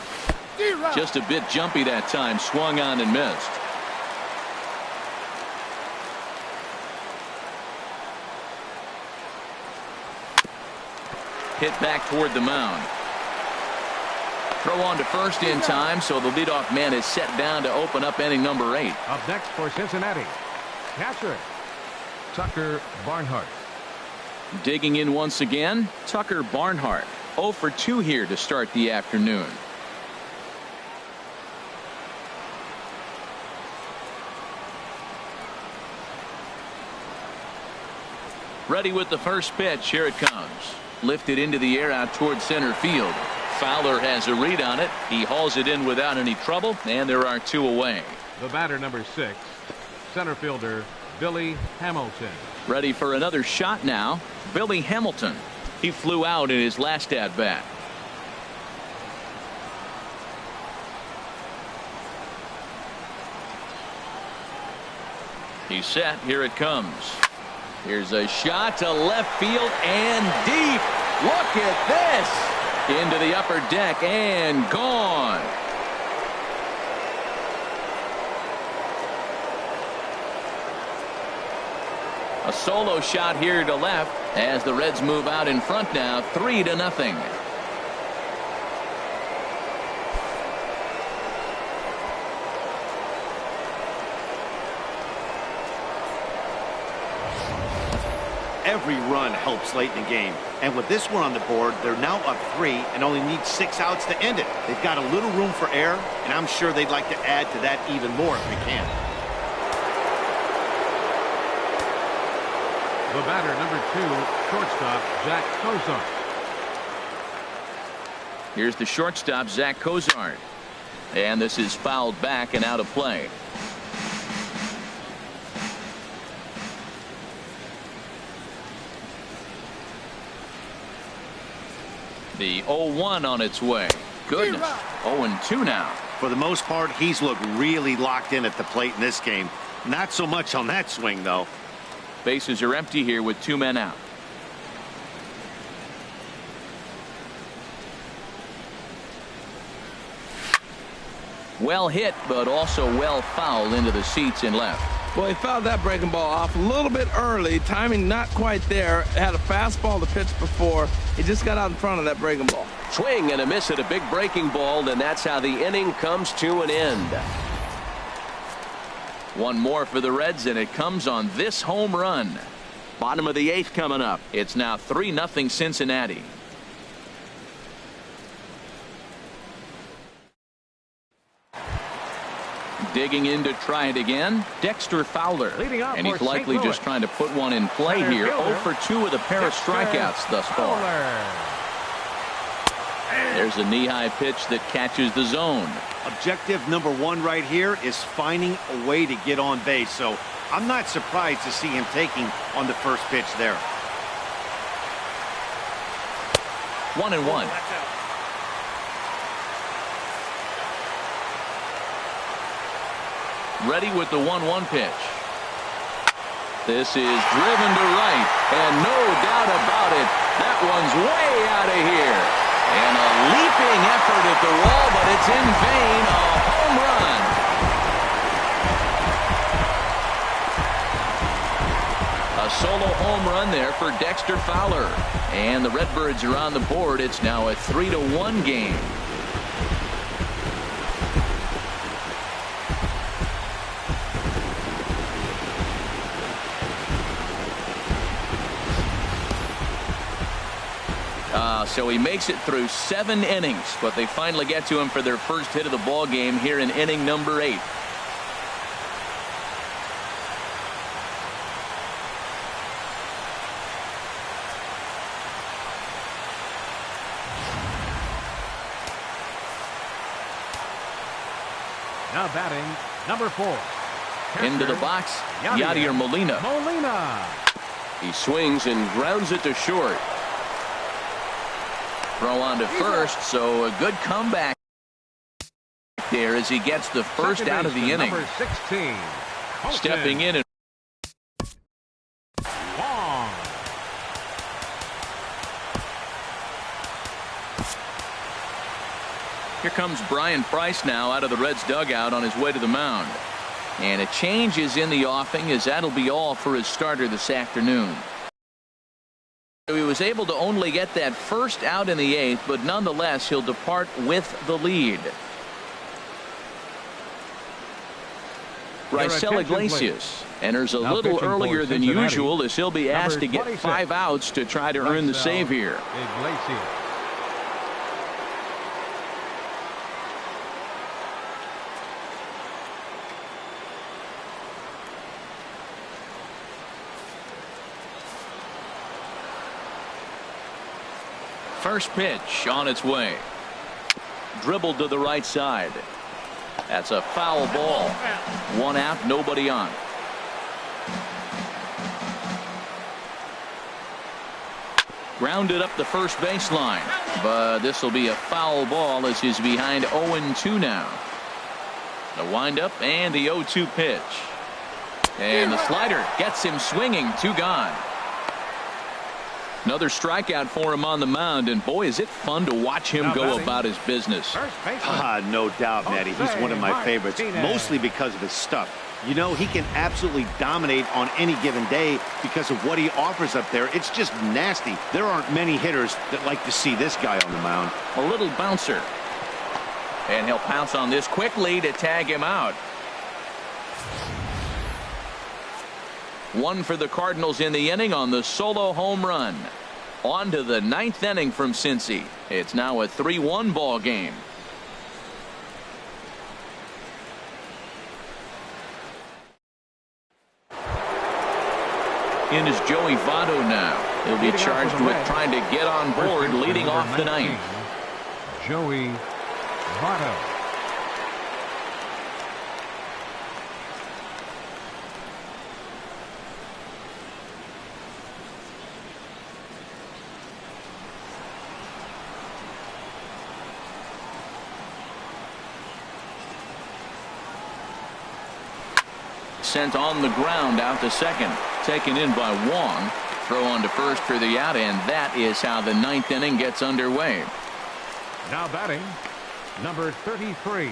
Just a bit jumpy that time. Swung on and missed. Hit back toward the mound. Throw on to first in time, so the leadoff man is set down to open up inning number 8. Up next for Cincinnati, catcher Tucker Barnhart. Digging in once again, Tucker Barnhart. 0 for 2 here to start the afternoon. Ready with the first pitch. Here it comes. Lifted into the air out towards center field. Fowler has a read on it. He hauls it in without any trouble, and there are 2 away. The batter, number 6, center fielder Billy Hamilton. Ready for another shot now. Billy Hamilton. He flew out in his last at bat. He's set. Here it comes. Here's a shot to left field and deep. Look at this. Into the upper deck and gone. A solo shot here to left as the Reds move out in front now, 3-0. Every run helps late in the game. And with this one on the board, they're now up 3 and only need 6 outs to end it. They've got a little room for error, and I'm sure they'd like to add to that even more if they can. The batter, number 2, shortstop Zach Cozart. Here's the shortstop, Zach Cozart. And this is fouled back and out of play. The 0-1 on its way. Goodness. 0-2 now. For the most part, he's looked really locked in at the plate in this game. Not so much on that swing, though. Bases are empty here with 2 men out. Well hit, but also well fouled into the seats in left. Well, he fouled that breaking ball off a little bit early. Timing not quite there. Had a fastball to pitch before. He just got out in front of that breaking ball. Swing and a miss at a big breaking ball, and that's how the inning comes to an end. One more for the Reds, and it comes on this home run. Bottom of the 8th coming up. It's now 3-0 Cincinnati. Digging in to try it again, Dexter Fowler. And he's likely just trying to put one in play here. 0 for 2 with a pair of strikeouts thus far. There's a knee-high pitch that catches the zone. Objective number one right here is finding a way to get on base. So I'm not surprised to see him taking on the first pitch there. 1-1. Ready with the 1-1 pitch. This is driven to right, and no doubt about it, that one's way out of here. And a leaping effort at the wall, but it's in vain. A home run. A solo home run there for Dexter Fowler. And the Redbirds are on the board. It's now a 3-1 game. So he makes it through 7 innings, but they finally get to him for their first hit of the ball game here in inning number 8. Now batting, number 4. Into the box, Yadier Molina. He swings and grounds it to short. Throw on to first, so a good comeback there as he gets the first out of the inning. Number 16. Stepping in and Long. here comes Brian Price now out of the Reds dugout on his way to the mound. And a change is in the offing, as that'll be all for his starter this afternoon. He was able to only get that first out in the 8th, but nonetheless he'll depart with the lead. Raisel Iglesias enters a little earlier than usual, as he'll be asked to get 5 outs to try to earn the save here. Iglesias. First pitch on its way. Dribbled to the right side. That's a foul ball. 1 out, nobody on. Grounded up the first baseline, but this will be a foul ball as he's behind 0-2 now. The windup and the 0-2 pitch. And the slider gets him swinging. 2 gone. Another strikeout for him on the mound, and boy, is it fun to watch him go about his business. No doubt, Matty. He's one of my favorites, mostly because of his stuff. You know, he can absolutely dominate on any given day because of what he offers up there. It's just nasty. There aren't many hitters that like to see this guy on the mound. A little bouncer. And he'll pounce on this quickly to tag him out. 1 for the Cardinals in the inning on the solo home run. On to the 9th inning from Cincy. It's now a 3-1 ball game. In is Joey Votto now. He'll be charged with trying to get on board, leading off the 9th. Joey Votto. Sent on the ground out to second. Taken in by Wong. Throw on to first for the out, and that is how the 9th inning gets underway. Now batting, number 33.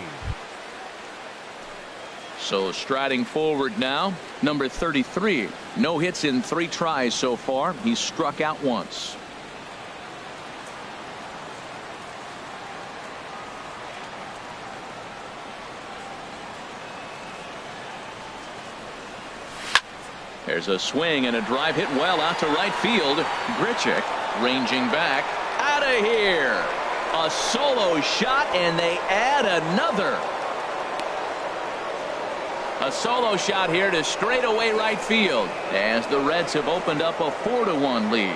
So striding forward now, number 33. No hits in 3 tries so far. He's struck out once. There's a swing and a drive hit well out to right field. Grichuk ranging back. Out of here. A solo shot, and they add another. A solo shot here to straightaway right field as the Reds have opened up a 4-1 lead.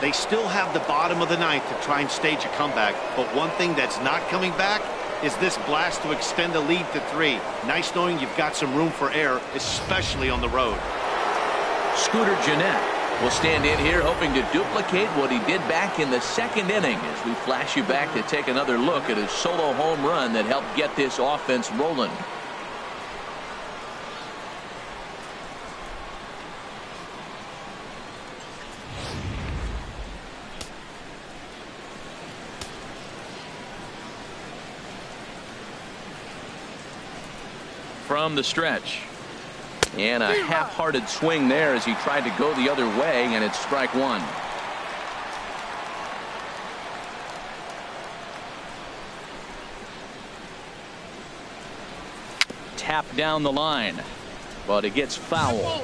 They still have the bottom of the ninth to try and stage a comeback, but one thing that's not coming back is this blast to extend the lead to 3. Nice knowing you've got some room for error, especially on the road. Scooter Gennett will stand in here hoping to duplicate what he did back in the second inning as we flash you back to take another look at his solo home run that helped get this offense rolling. From the stretch. And a half-hearted swing there as he tried to go the other way, and it's strike one. Tap down the line, but it gets foul.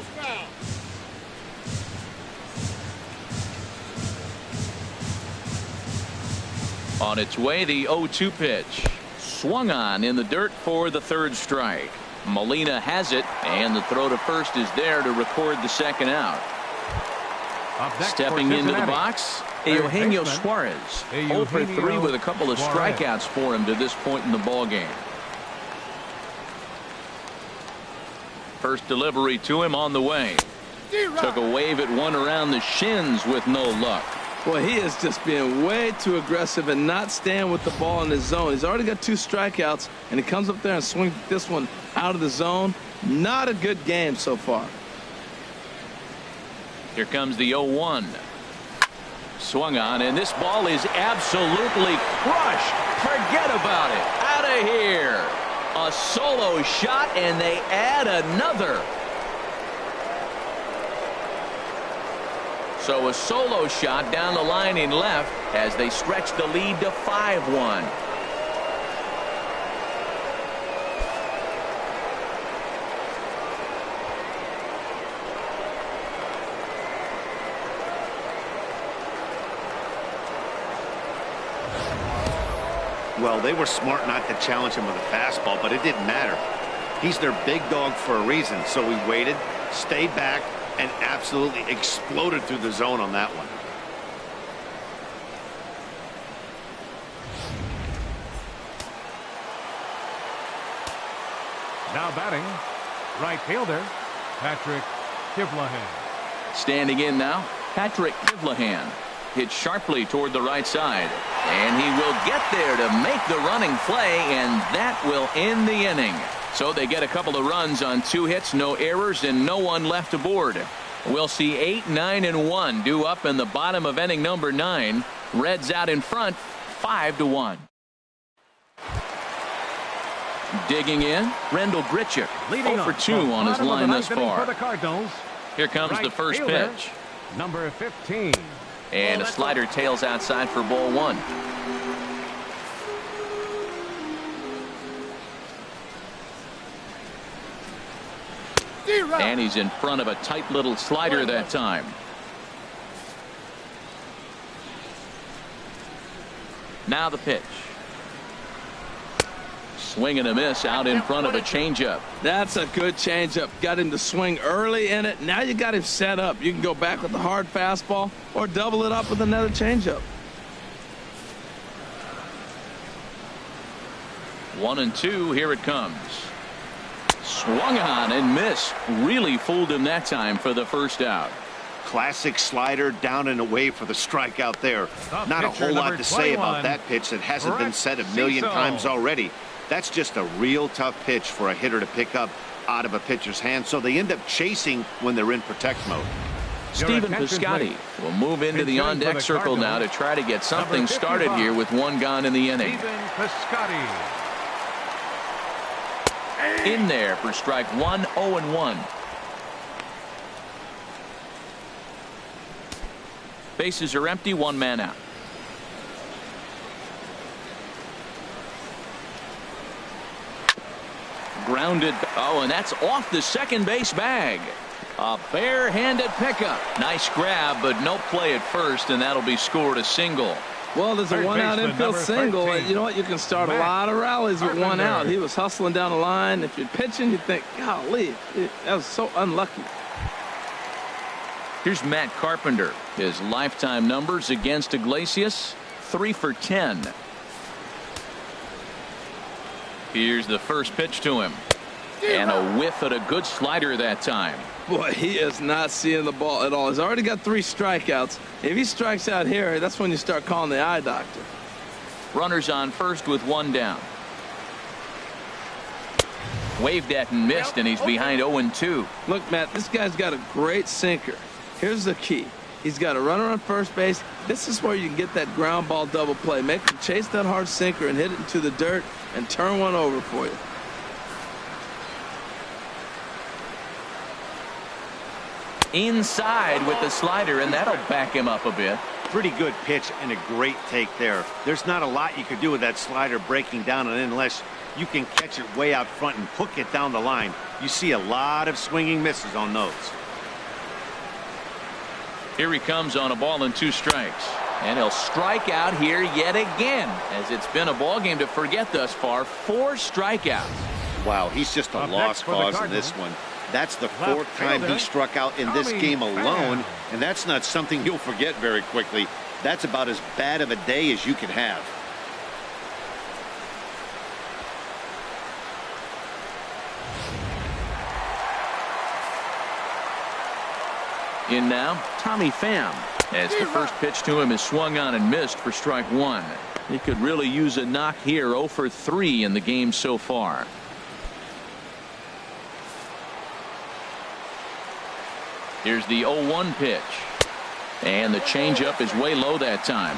On its way, the 0-2 pitch. Swung on in the dirt for the third strike. Molina has it, and the throw to first is there to record the second out. Stepping into the box, Eugenio Suarez. 0 for 3 with a couple of strikeouts for him to this point in the ballgame. First delivery to him on the way. Took a wave at one around the shins with no luck. Well, he is just being way too aggressive and not staying with the ball in his zone. He's already got 2 strikeouts, and he comes up there and swings this one out of the zone. Not a good game so far. Here comes the 0-1. Swung on, and this ball is absolutely crushed. Forget about it. Out of here. A solo shot, and they add another. So a solo shot down the line in left as they stretch the lead to 5-1. Well, they were smart not to challenge him with a fastball, but it didn't matter. He's their big dog for a reason, so he waited, stayed back, and absolutely exploded through the zone on that one. Now batting, right fielder, Patrick Kivlahan. Standing in now, Patrick Kivlahan. Hit sharply toward the right side. And he will get there to make the running play, and that will end the inning. So they get a couple of runs on 2 hits, no errors, and no one left aboard. We'll see 8, 9, and 1 due up in the bottom of inning number 9. Reds out in front, 5-1. Digging in, Rendell Grichuk, 0 for 2 on his line thus far. Here comes the first pitch. Number 15. And a slider tails outside for ball 1. And he's in front of a tight little slider that time. Now the pitch. Swing and a miss out in front of a changeup. That's a good changeup. Got him to swing early in it. Now you got him set up. You can go back with the hard fastball or double it up with another changeup. 1-2. Here it comes. Swung on and missed. Really fooled him that time for the first out. Classic slider down and away for the strikeout there. Not a whole lot to say about that pitch that hasn't been said a million times already. That's just a real tough pitch for a hitter to pick up out of a pitcher's hand, so they end up chasing when they're in protect mode. Stephen Piscotty will move into the on-deck circle now to try to get something started here with 1 gone in the inning. Stephen Piscotty. In there for strike 1, 0-1. Bases are empty, 1 man out. Grounded. Oh, and that's off the second base bag. A bare-handed pickup. Nice grab, but no play at first, and that'll be scored a single. Well, there's a 1-out infield single. 13. You know what? You can start a lot of rallies with 1 out. He was hustling down the line. If you're pitching, you think, golly, that was so unlucky. Here's Matt Carpenter. His lifetime numbers against Iglesias, 3 for 10. Here's the first pitch to him. And a whiff at a good slider that time. Boy, he is not seeing the ball at all. He's already got 3 strikeouts. If he strikes out here, that's when you start calling the eye doctor. Runners on first with 1 down. Waved at and missed, and he's behind 0-2. Look, Matt, this guy's got a great sinker. Here's the key. He's got a runner on first base. This is where you can get that ground ball double play. Make him chase that hard sinker and hit it into the dirt and turn one over for you. Inside with the slider, and that'll back him up a bit. Pretty good pitch and a great take there. There's not a lot you could do with that slider breaking down, and unless you can catch it way out front and hook it down the line, you see a lot of swinging misses on those. Here he comes on a ball and 2 strikes. And he'll strike out here yet again, as it's been a ball game to forget thus far. 4 strikeouts. Wow, he's just a lost cause in this one. That's the 4th time he struck out in this game alone, and that's not something you'll forget very quickly. That's about as bad of a day as you can have. In now, Tommy Pham, as the first pitch to him is swung on and missed for strike 1. He could really use a knock here. 0 for 3 in the game so far. Here's the 0-1 pitch. And the changeup is way low that time.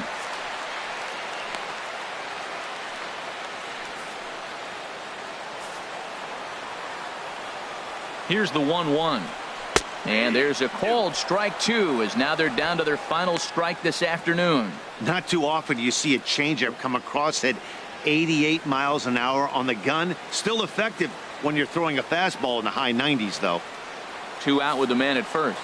Here's the 1-1. And there's a called strike 2, as now they're down to their final strike this afternoon. Not too often you see a changeup come across at 88 miles an hour on the gun. Still effective when you're throwing a fastball in the high 90s, though. 2 out with the man at first.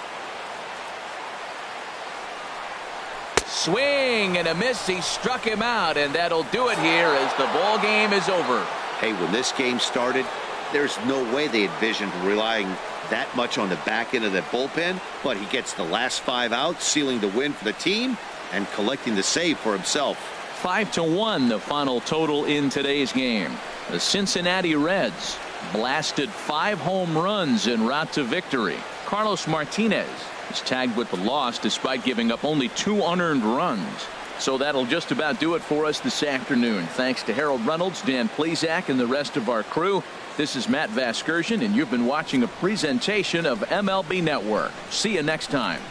Swing and a miss. He struck him out, and that'll do it here as the ball game is over. Hey, when this game started, there's no way they envisioned relying that much on the back end of that bullpen, but he gets the last 5 outs, sealing the win for the team and collecting the save for himself. 5-1 the final total in today's game. The Cincinnati Reds blasted 5 home runs en route to victory. Carlos Martinez is tagged with the loss despite giving up only 2 unearned runs. So that'll just about do it for us this afternoon. Thanks to Harold Reynolds, Dan Plesac, and the rest of our crew. This is Matt Vasgersian, and you've been watching a presentation of MLB Network. See you next time.